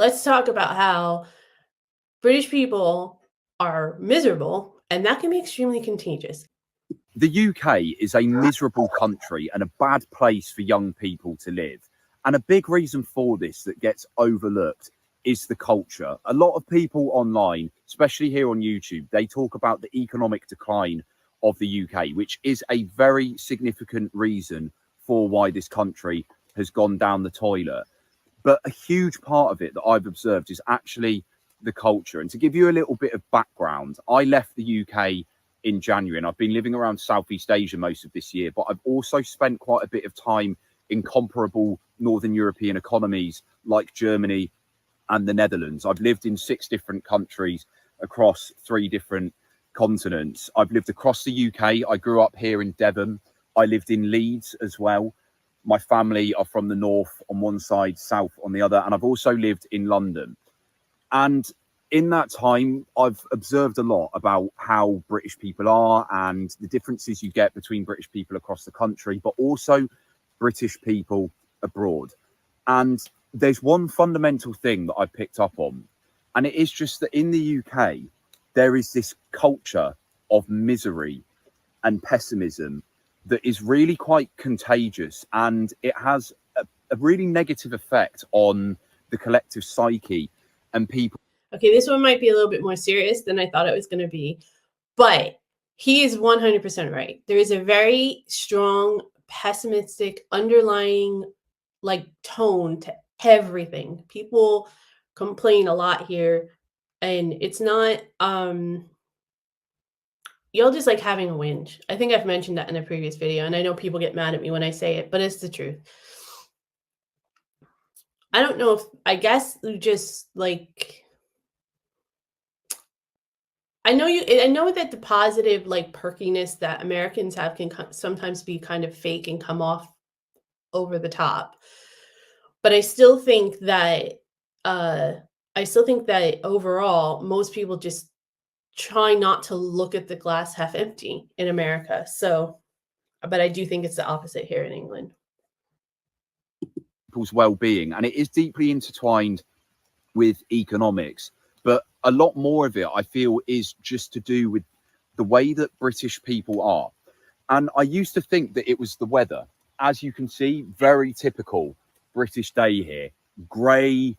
let's talk about how British people are miserable, and that can be extremely contagious. The UK is a miserable country and a bad place for young people to live. And a big reason for this that gets overlooked is the culture. A lot of people online, especially here on YouTube, they talk about the economic decline of the UK, which is a very significant reason for why this country has gone down the toilet. But a huge part of it that I've observed is actually the culture. And to give you a little bit of background, I left the UK in January, and I've been living around Southeast Asia most of this year, but I've also spent quite a bit of time in comparable Northern European economies like Germany and the Netherlands. I've lived in 6 different countries across 3 different continents. I've lived across the UK. I grew up here in Devon. I lived in Leeds as well. My family are from the north on one side, south on the other, and I've also lived in London. And in that time, I've observed a lot about how British people are and the differences you get between British people across the country, but also British people abroad. And there's one fundamental thing that I picked up on, and it is just that in the UK, there is this culture of misery and pessimism that is really quite contagious, and it has a really negative effect on the collective psyche and people. Okay, this one might be a little bit more serious than I thought it was going to be, but he is 100% right. There is a very strong, pessimistic, underlying tone to everything. People complain a lot here, and it's not y'all just like having a whinge. I think I've mentioned that in a previous video, and I know people get mad at me when I say it, but it's the truth. I don't know if, I guess just like, I know that the positive perkiness that Americans have can sometimes be kind of fake and come off over the top. But I still think that overall most people just try not to look at the glass half empty in America. So, but I do think it's the opposite here in England. People's well-being, and it is deeply intertwined with economics, but a lot more of it I feel is just to do with the way that British people are. And I used to think that it was the weather. As you can see, very typical British day here. Grey,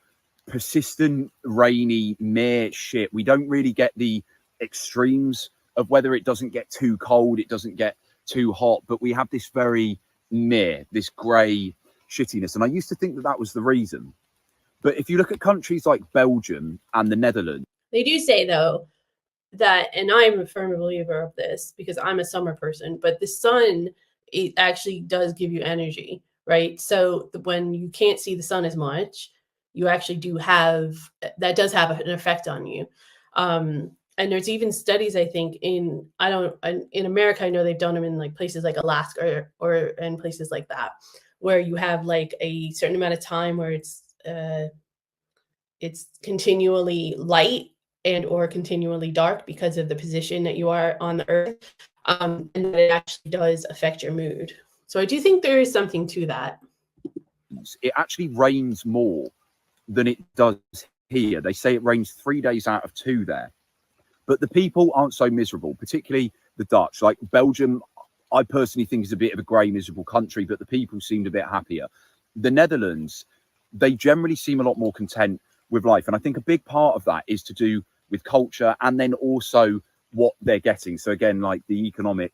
persistent, rainy, mere shit. We don't really get the extremes of weather. It doesn't get too cold, it doesn't get too hot, but we have this very mere, this grey shittiness. And I used to think that that was the reason. But if you look at countries like Belgium and the Netherlands, they do say though that, and I'm a firm believer of this because I'm a summer person, but the sun, it actually does give you energy, right? So when you can't see the sun as much, you actually do have, that does have an effect on you. And there's even studies, I think, in America, I know they've done them in like places like Alaska or in places like that, where you have like a certain amount of time where it's continually light and or continually dark because of the position that you are on the earth, and it actually does affect your mood. So I do think there is something to that. It actually rains more than it does here. They say it rains 3 days out of 2 there, but the people aren't so miserable, particularly the Dutch. Like Belgium, I personally think is a bit of a grey, miserable country, but the people seemed a bit happier. The Netherlands, they generally seem a lot more content with life. And I think a big part of that is to do with culture and then also what they're getting. So again, like the economic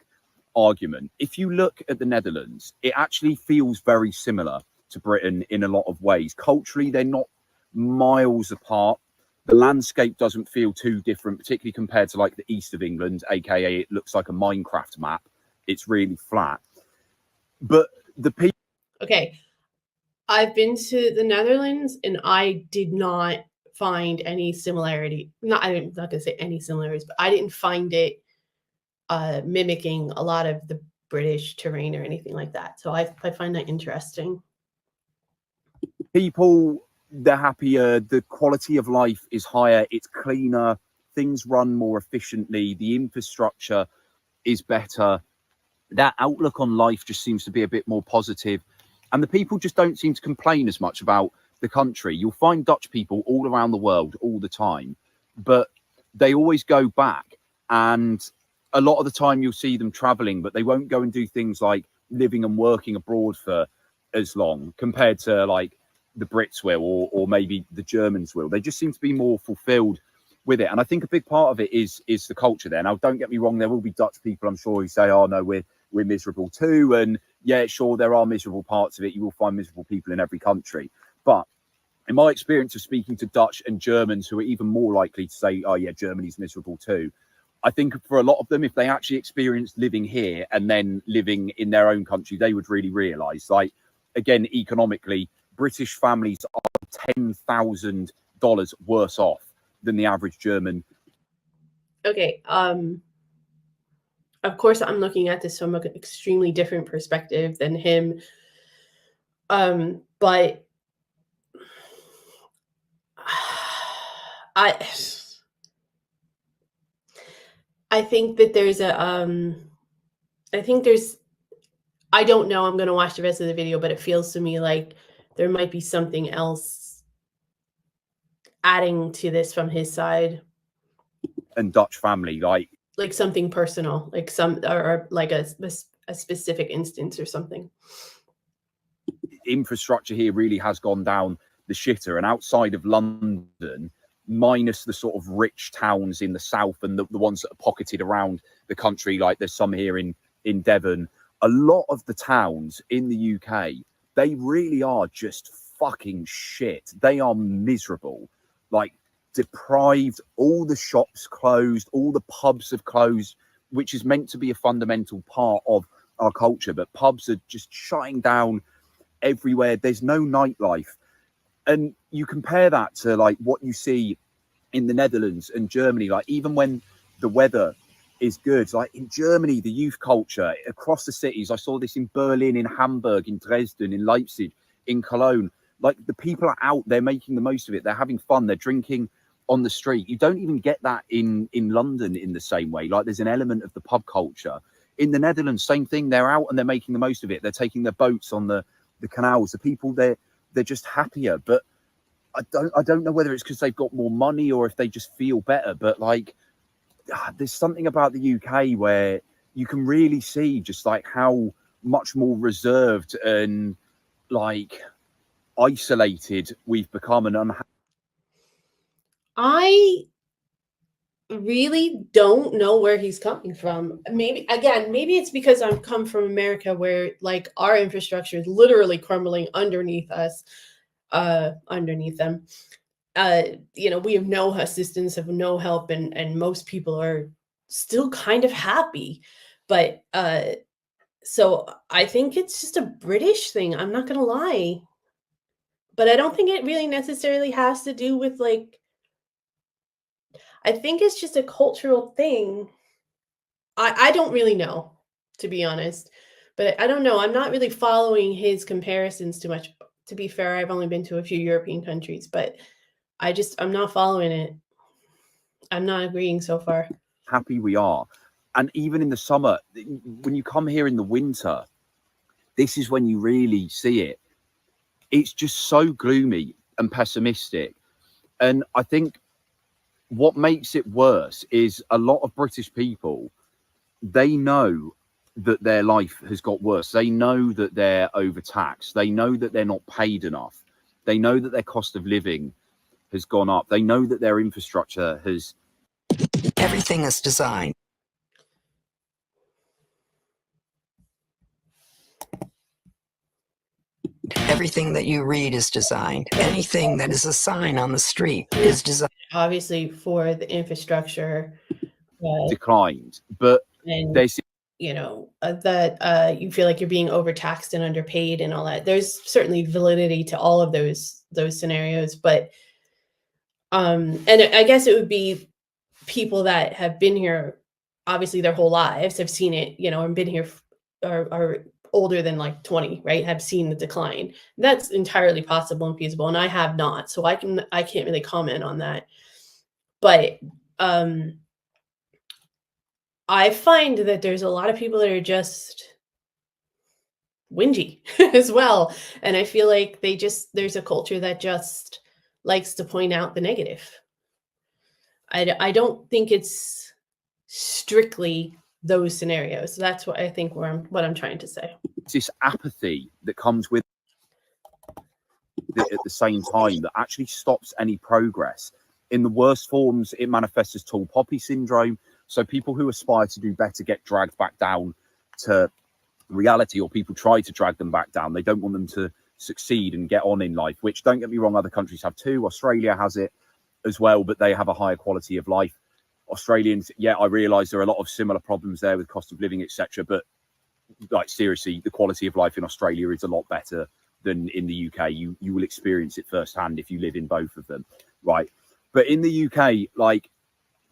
argument, if you look at the Netherlands, it actually feels very similar to Britain in a lot of ways. Culturally, they're not miles apart. The landscape doesn't feel too different, particularly compared to like the east of England, aka it looks like a Minecraft map. It's really flat. But the people... Okay, I've been to the Netherlands and I did not find any similarity. I'm not going to say any similarities, but I didn't find it mimicking a lot of the British terrain or anything like that. So I find that interesting. People, they're happier. The quality of life is higher. It's cleaner. Things run more efficiently. The infrastructure is better. That outlook on life just seems to be a bit more positive. And the people just don't seem to complain as much about the country, you'll find Dutch people all around the world all the time, but they always go back. And a lot of the time you'll see them traveling, but they won't go and do things like living and working abroad for as long compared to like the Brits will, or maybe the Germans will. They just seem to be more fulfilled with it. And I think a big part of it is the culture there. Now, don't get me wrong, there will be Dutch people, I'm sure, who say, oh no, we're miserable too. And yeah, sure, there are miserable parts of it. You will find miserable people in every country. But in my experience of speaking to Dutch and Germans, who are even more likely to say, oh yeah, Germany's miserable too, I think for a lot of them, if they actually experienced living here and then living in their own country, they would really realise, like, again, economically, British families are $10,000 worse off than the average German. Okay. Of course, I'm looking at this from an extremely different perspective than him. But I think that there's I don't know, I'm gonna watch the rest of the video, but it feels to me like there might be something else adding to this from his side. And Dutch family, like something personal, like some or like a specific instance or something. Infrastructure here really has gone down the shitter, and outside of London, minus the sort of rich towns in the south and the ones that are pocketed around the country, like there's some here in Devon, a lot of the towns in the UK, they really are just fucking shit. They are miserable, like deprived. All the shops closed, all the pubs have closed, which is meant to be a fundamental part of our culture, but pubs are just shutting down everywhere. There's no nightlife. And you compare that to like what you see in the Netherlands and Germany, like even when the weather is good, like in Germany, the youth culture across the cities, I saw this in Berlin, in Hamburg, in Dresden, in Leipzig, in Cologne, like the people are out, they're making the most of it, they're having fun, they're drinking on the street. You don't even get that in London in the same way. Like there's an element of the pub culture. In the Netherlands, same thing, they're out and they're making the most of it. They're taking their boats on the canals. The people, they're just happier. But I don't know whether it's because they've got more money or if they just feel better. But like, there's something about the UK where you can really see just like how much more reserved and like isolated we've become. And I really don't know where he's coming from. Maybe it's because I've come from America where like our infrastructure is literally crumbling underneath us, underneath them. We have no assistance, have no help, and most people are still kind of happy. But so I think it's just a British thing. I'm not gonna lie. But I don't think it really necessarily has to do with like I think it's just a cultural thing. I don't really know, to be honest. But I don't know. I'm not really following his comparisons too much. To be fair, I've only been to a few European countries, but I'm not following it. I'm not agreeing so far. happy we are. And even in the summer, when you come here in the winter, this is when you really see it. It's just so gloomy and pessimistic. And I think what makes it worse is a lot of British people, they know that their life has got worse. They know that they're overtaxed. They know that they're not paid enough. They know that their cost of living has gone up. They know that their infrastructure has... Everything is designed. Everything that you read is designed. Anything that is a sign on the street is designed. Obviously, for the infrastructure declined, but and there's that you feel like you're being overtaxed and underpaid and all that. There's certainly validity to all of those scenarios, but and I guess it would be people that have been here obviously their whole lives, have seen it, and been here are older than like 20, right? Have seen the decline. That's entirely possible and feasible, and I have not, so I can't really comment on that. But I find that there's a lot of people that are just whingy as well. And I feel like there's a culture that just likes to point out the negative. I don't think it's strictly those scenarios. That's what I think what I'm trying to say. It's this apathy that comes with it at the same time that actually stops any progress. In the worst forms, it manifests as tall poppy syndrome. So people who aspire to do better get dragged back down to reality, or people try to drag them back down. They don't want them to succeed and get on in life, which, don't get me wrong, other countries have too. Australia has it as well, but they have a higher quality of life. Australians, yeah, I realise there are a lot of similar problems there with cost of living, etc. But like, seriously, the quality of life in Australia is a lot better than in the UK. You will experience it firsthand if you live in both of them, right? But in the UK, like,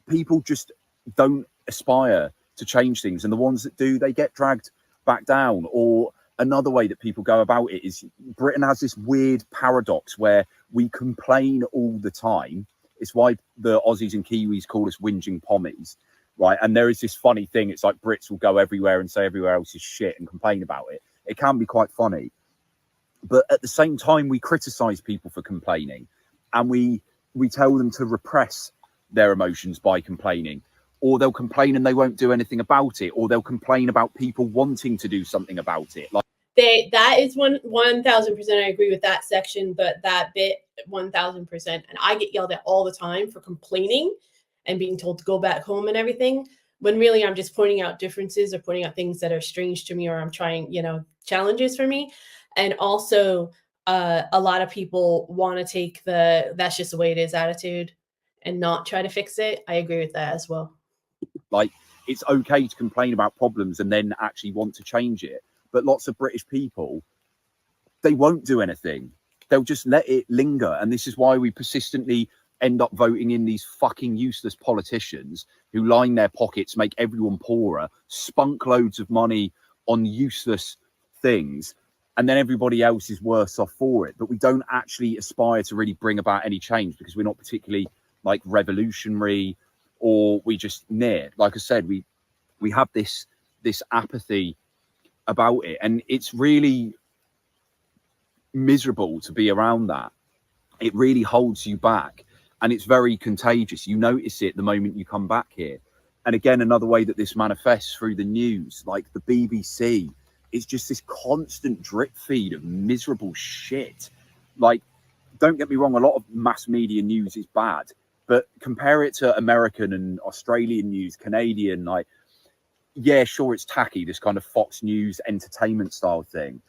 people just don't aspire to change things, and the ones that do, they get dragged back down. Or another way that people go about it is Britain has this weird paradox where we complain all the time. It's why the Aussies and Kiwis call us whinging pommies, right? And there is this funny thing. It's like Brits will go everywhere and say everywhere else is shit and complain about it. It can be quite funny. But at the same time, we criticize people for complaining, and we tell them to repress their emotions by complaining. Or they'll complain and they won't do anything about it, or they'll complain about people wanting to do something about it. Like, that is 1,000%. I agree with that section, but that bit 1,000%. And I get yelled at all the time for complaining and being told to go back home and everything, when really I'm just pointing out differences or pointing out things that are strange to me, or I'm trying, challenges for me. And also, a lot of people want to take that's just the way it is attitude and not try to fix it. I agree with that as well. Like, it's okay to complain about problems and then actually want to change it. But lots of British people, they won't do anything. They'll just let it linger. And this is why we persistently end up voting in these fucking useless politicians who line their pockets, make everyone poorer, spunk loads of money on useless things, and then everybody else is worse off for it. But we don't actually aspire to really bring about any change because we're not particularly like revolutionary, or we just near. Like I said, we have this apathy about it, and it's really miserable to be around that. It really holds you back, and it's very contagious. You notice it the moment you come back here. And again, another way that this manifests through the news, like the BBC, it's just this constant drip feed of miserable shit. Like, don't get me wrong, a lot of mass media news is bad, but compare it to American and Australian news, Canadian, like, yeah, sure, it's tacky, this kind of Fox News entertainment style thing,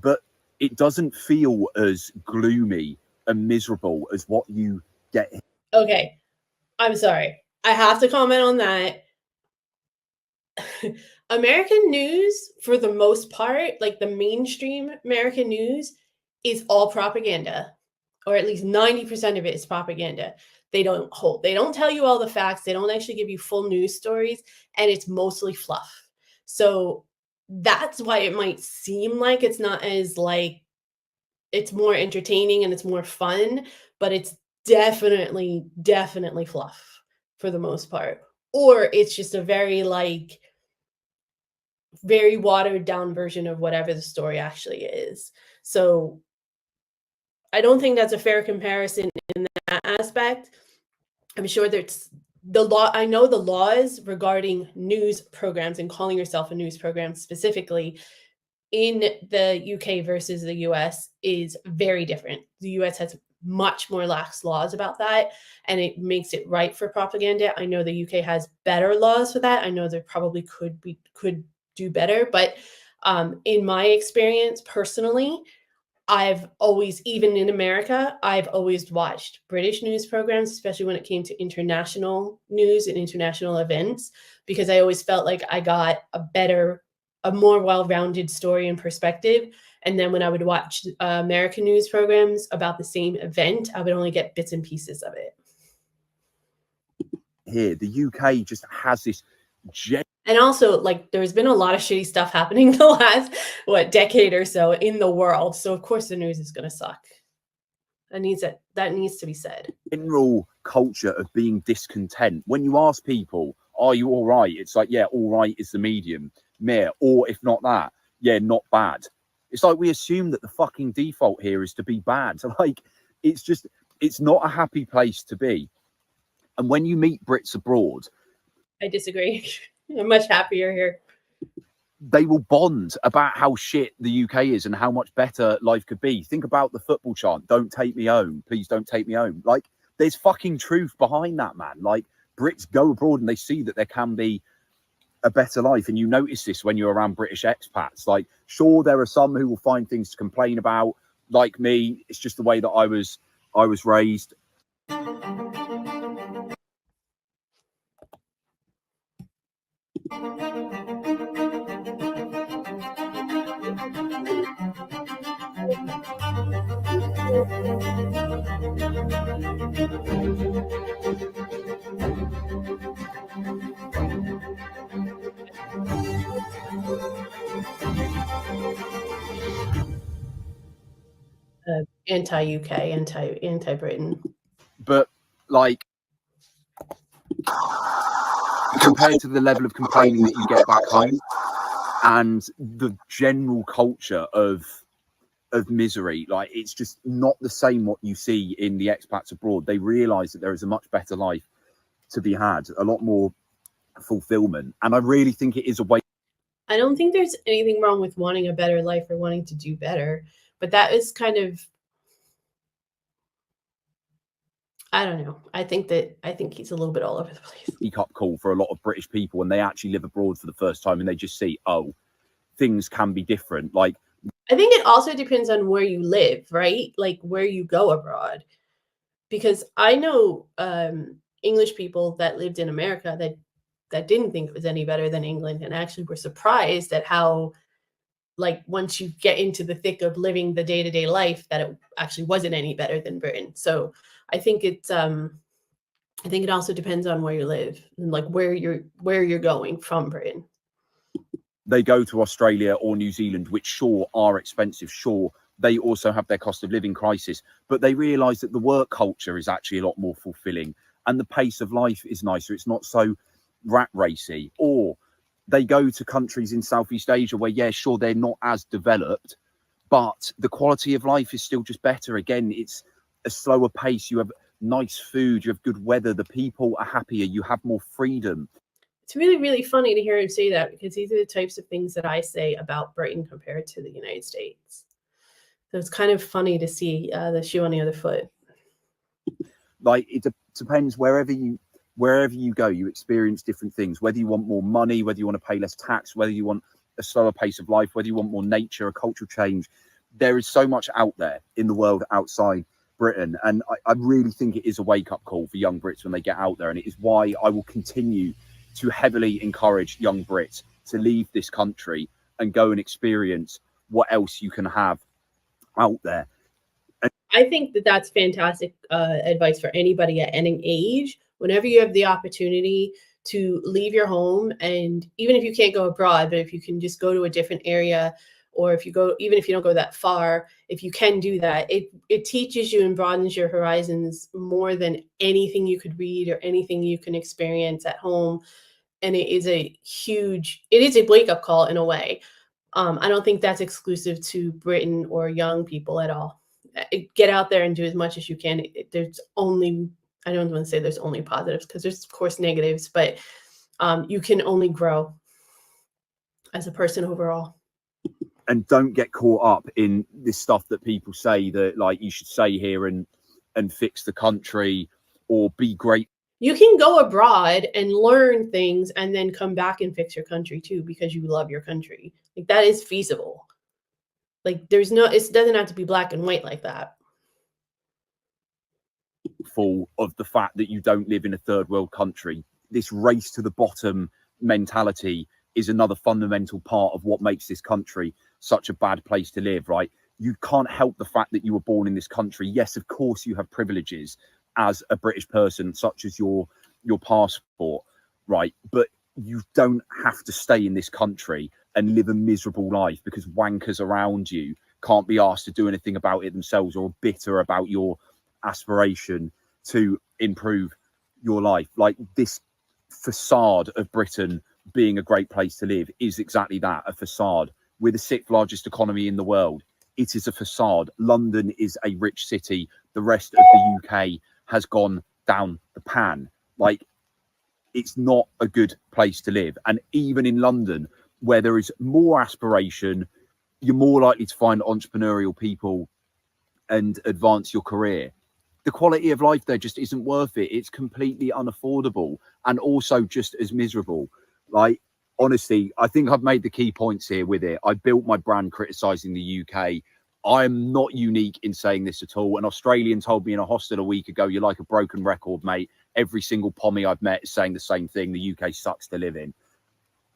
but it doesn't feel as gloomy and miserable as what you get. Okay, I'm sorry. I have to comment on that. American news, for the most part, like the mainstream American news, is all propaganda, or at least 90% of it is propaganda. They don't tell you all the facts. They don't actually give you full news stories, and it's mostly fluff. So that's why it might seem like it's not as like, it's more entertaining and it's more fun, but it's definitely fluff for the most part. Or it's just a very watered down version of whatever the story actually is. So I don't think that's a fair comparison in that aspect. I'm sure there's the law. I know the laws regarding news programs and calling yourself a news program specifically in the UK versus the US is very different. The US has much more lax laws about that, and it makes it right for propaganda. I know the UK has better laws for that. I know there probably could do better, but in my experience personally, I've always, even in America, I've always watched British news programs, especially when it came to international news and international events, because I always felt like I got a more well-rounded story and perspective. And then when I would watch American news programs about the same event, I would only get bits and pieces of it. Here, the UK just has this and also, like, there's been a lot of shitty stuff happening the last, decade or so in the world. So, of course, the news is going to suck. That needs to be said. General culture of being discontent. When you ask people, are you all right? It's like, yeah, all right is the medium. Mere, or if not that, yeah, not bad. It's like we assume that the fucking default here is to be bad. Like, it's not a happy place to be. And when you meet Brits abroad, I disagree. I'm much happier here. They will bond about how shit the UK is and how much better life could be. Think about the football chant, "Don't take me home, please don't take me home." Like, there's fucking truth behind that, man. Like, Brits go abroad and they see that there can be a better life. And you notice this when you're around British expats. Like, sure, there are some who will find things to complain about, like me. It's just the way that I was raised. Anti-UK, anti-Britain. But like, compared to the level of complaining that you get back home and the general culture of misery, like, it's just not the same what you see in the expats abroad. They realize that there is a much better life to be had, a lot more fulfillment. And I really think it is a way. I don't think there's anything wrong with wanting a better life or wanting to do better, but that is kind of, I don't know. I think he's a little bit all over the place. Wake-up call for a lot of British people when they actually live abroad for the first time and they just see, oh, things can be different. Like, I think it also depends on where you live, right? Like, where you go abroad. Because I know English people that lived in America that didn't think it was any better than England and actually were surprised at how, like, once you get into the thick of living the day-to-day life, that it actually wasn't any better than Britain. So I think it also depends on where you live and like where you're going from Britain. They go to Australia or New Zealand, which sure are expensive. Sure, they also have their cost of living crisis, but they realize that the work culture is actually a lot more fulfilling and the pace of life is nicer. It's not so rat racy. Or they go to countries in Southeast Asia where, yeah, sure, they're not as developed, but the quality of life is still just better. Again, it's a slower pace. You have nice food, you have good weather, the people are happier, you have more freedom. It's really, really funny to hear him say that, because these are the types of things that I say about Britain compared to the United States. So it's kind of funny to see the shoe on the other foot. Like, it depends wherever you go, you experience different things, whether you want more money, whether you want to pay less tax, whether you want a slower pace of life, whether you want more nature, a cultural change. There is so much out there in the world outside Britain. And I really think it is a wake-up call for young Brits when they get out there. And it is why I will continue to heavily encourage young Brits to leave this country and go and experience what else you can have out there. I think that that's fantastic advice for anybody at any age. Whenever you have the opportunity to leave your home, and even if you can't go abroad, but if you can just go to a different area, or if you go, even if you don't go that far, if you can do that, it teaches you and broadens your horizons more than anything you could read or anything you can experience at home. And it is a wake-up call in a way. I don't think that's exclusive to Britain or young people at all. Get out there and do as much as you can. I don't want to say there's only positives, because there's of course negatives, but you can only grow as a person overall. And don't get caught up in this stuff that people say that, like, you should stay here and fix the country or be great. You can go abroad and learn things and then come back and fix your country too, because you love your country. Like, that is feasible. Like, it doesn't have to be black and white like that. Full of the fact that you don't live in a third world country. This race to the bottom mentality is another fundamental part of what makes this country such a bad place to live, right? You can't help the fact that you were born in this country. Yes, of course you have privileges as a British person, such as your passport, right? But you don't have to stay in this country and live a miserable life because wankers around you can't be asked to do anything about it themselves, or bitter about your aspiration to improve your life. Like, this facade of Britain being a great place to live is exactly that, a facade. We're the sixth largest economy in the world. It is a facade. London is a rich city. The rest of the UK has gone down the pan. Like, it's not a good place to live. And even in London, where there is more aspiration, you're more likely to find entrepreneurial people and advance your career. The quality of life there just isn't worth it. It's completely unaffordable and also just as miserable. Like, honestly, I think I've made the key points here with it. I built my brand criticizing the UK. I am not unique in saying this at all. An Australian told me in a hostel a week ago, "You're like a broken record, mate. Every single pommie I've met is saying the same thing. The UK sucks to live in."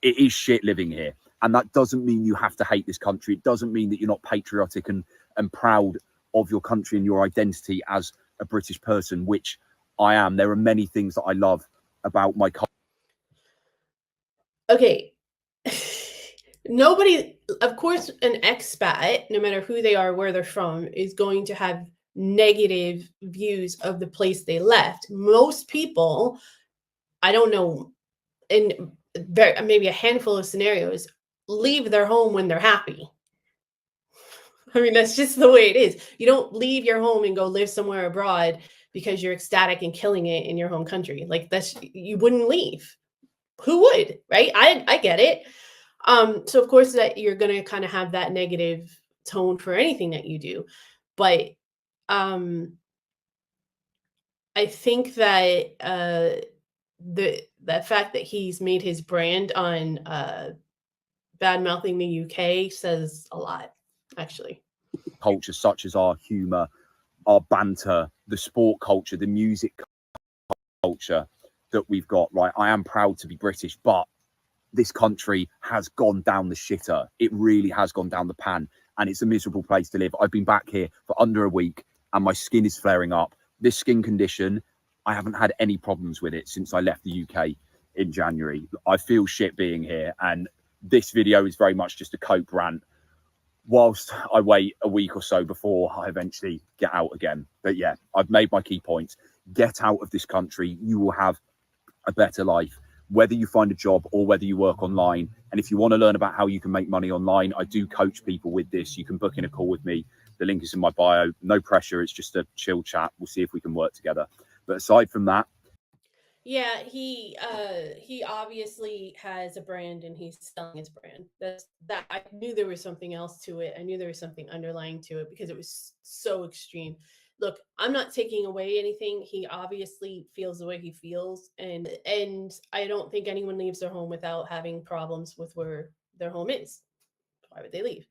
It is shit living here. And that doesn't mean you have to hate this country. It doesn't mean that you're not patriotic and proud of your country and your identity as a British person, which I am. There are many things that I love about my country. Okay. Nobody, of course, an expat, no matter who they are, where they're from, is going to have negative views of the place they left. Most people, I don't know, in maybe a handful of scenarios, leave their home when they're happy. I mean, that's just the way it is. You don't leave your home and go live somewhere abroad because you're ecstatic and killing it in your home country. Like, that's, you wouldn't leave. Who would, right? I get it. So of course that you're going to kind of have that negative tone for anything that you do. But um I think that that fact that he's made his brand on bad mouthing the UK says a lot, actually. Culture such as our humor, our banter, the sport culture, the music culture that we've got, right? I am proud to be British, but this country has gone down the shitter. It really has gone down the pan, and it's a miserable place to live. I've been back here for under a week and my skin is flaring up. This skin condition, I haven't had any problems with it since I left the UK in January. I feel shit being here, and this video is very much just a cope rant whilst I wait a week or so before I eventually get out again. But yeah, I've made my key points. Get out of this country. You will have a better life, whether you find a job or whether you work online. And if you want to learn about how you can make money online, I do coach people with this. You can book in a call with me. The link is in my bio. No pressure. It's just a chill chat. We'll see if we can work together. But aside from that, Yeah, he obviously has a brand and he's selling his brand. That I knew there was something else to it. I knew there was something underlying to it because it was so extreme. Look, I'm not taking away anything. He obviously feels the way he feels, and I don't think anyone leaves their home without having problems with where their home is. Why would they leave?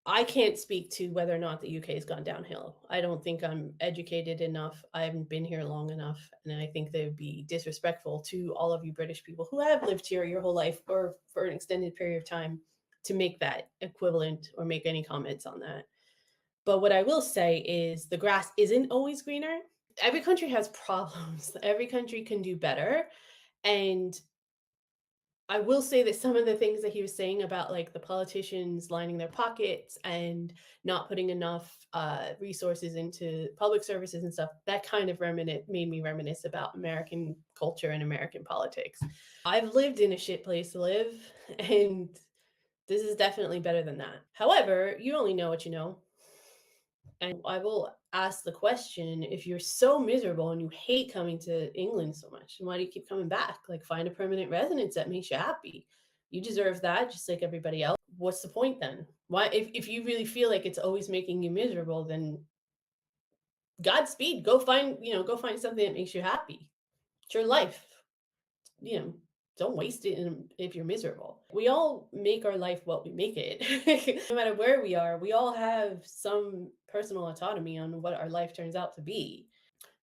I can't speak to whether or not the UK has gone downhill. I don't think I'm educated enough. I haven't been here long enough. And I think they would be disrespectful to all of you British people who have lived here your whole life or for an extended period of time to make that equivalent or make any comments on that. But what I will say is the grass isn't always greener. Every country has problems, every country can do better. And I will say that some of the things that he was saying about like the politicians lining their pockets and not putting enough resources into public services and stuff, that kind of made me reminisce about American culture and American politics. I've lived in a shit place to live, and this is definitely better than that. However, you only know what you know. And I will ask the question, if you're so miserable and you hate coming to England so much, why do you keep coming back? Like, find a permanent residence that makes you happy. You deserve that just like everybody else. What's the point then? Why, if you really feel like it's always making you miserable, then Godspeed. Go find something that makes you happy. It's your life. You know, don't waste it if you're miserable. We all make our life what we make it. No matter where we are, we all have some personal autonomy on what our life turns out to be.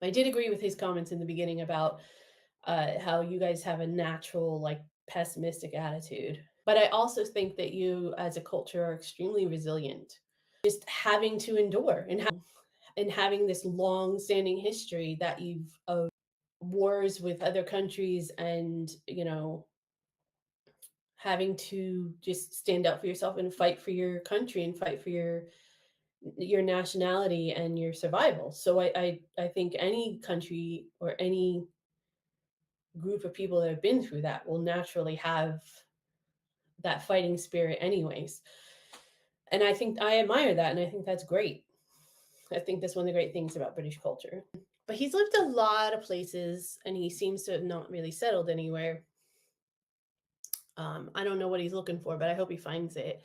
I did agree with his comments in the beginning about how you guys have a natural, like, pessimistic attitude. But I also think that you, as a culture, are extremely resilient. Just having to endure and having this long-standing history that you've of wars with other countries, and having to just stand up for yourself and fight for your country and fight for your nationality and your survival. So I think any country or any group of people that have been through that will naturally have that fighting spirit anyways. And I think I admire that, and I think that's great. I think that's one of the great things about British culture. But he's lived a lot of places, and he seems to have not really settled anywhere. I don't know what he's looking for, but I hope he finds it.